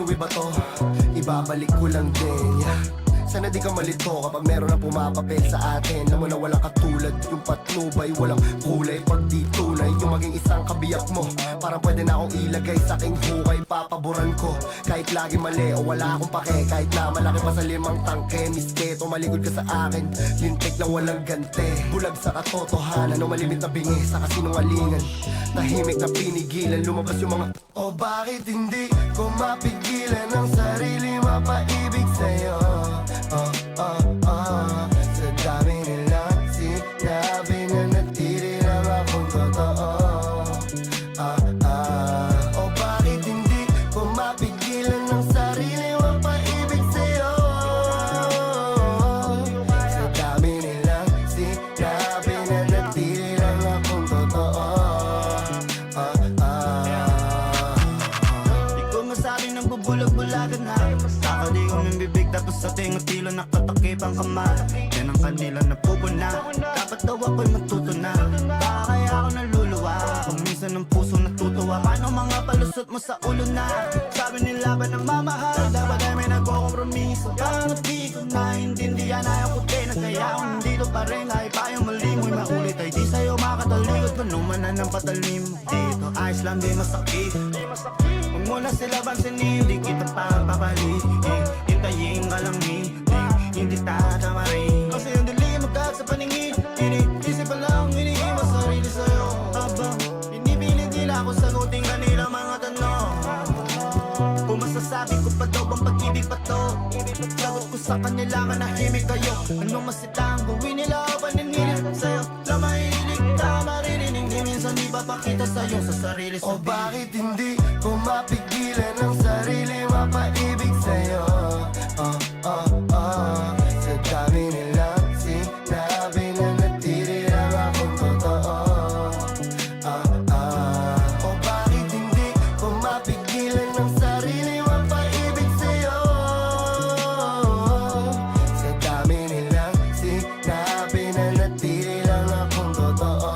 Inuwi ba to? Ibabalik ko lang din, yeah. Sana di ka malito kapag meron na pumapapel sa atin. Alam mo na walang katulad, yung patnubay, walang kulay pag di tunay. Yung maging isang kabiyak mo, parang pwede na akong ilagay sa aking hukay. Papaboran ko, kahit lagi mali o wala akong pake. Kahit na malaki pa sa limang tangke, misketo, maligod ka sa akin, lintik lang walang gante. Bulag sa katotohanan, o malimit na bingi sa kasinungalingan. Tahimik na pinigilan, lumabas yung mga o bakit hindi ko mapigilan ang sarili mapaibig sa'yo. Sa dami nilang sinabi na natiri lang akong totoo. O bakit hindi ko mapigilan ang sarili mapaibig sa'yo. Sa dami nilang sinabi na natiri lang akong totoo. Di ko masabing nang bubulag-bulagan na kakali ko ng bibig tapos sa tingot tilo nakatakip ang kamay. Yan ang kanila napupuna. Dapat daw ako'y matuto na. Baka kaya ako naluluwa kung minsan ang puso natutuwa. Paano mga palusot mo sa ulo na sabi nila ba ng mamahal? Dapat ay may nagkokompromiso. Kahit di ko naintindihan ayaw ko din na kaya kung nandito pa rin kahit pa yung mali mo'y maulit ay di sa'yo makatalikod. Panumanan ng patalim dito ayos lang di masakit. Huwag mo na sila bansinin, di kita pa papalit. Hintayin ka lang hindi tatamarin. Kasi ang dilim agad sa paningin, iniisip pa lang, iniiwas sarili sa'yo. Habang pinipilit nila ako sagutin kanila mga tanong. Kung masasabi ko pa daw bang pag-ibig pa to, sagot ko sa kanila manahimik kayo. Anong masitang gawin nila o paninilip sa'yo? Na mahilig ka maririnig, di minsan di papakita sa'yo sa sarili O bakit hindi ko mapigilan ang sarili mapaibig sa'yo. Sa dami nilang sinabi na natiri lang akong totoo. O bakit hindi ko mapigilan ang sarili mapaibig sa'yo. Sa dami nilang sinabi na natiri lang akong totoo.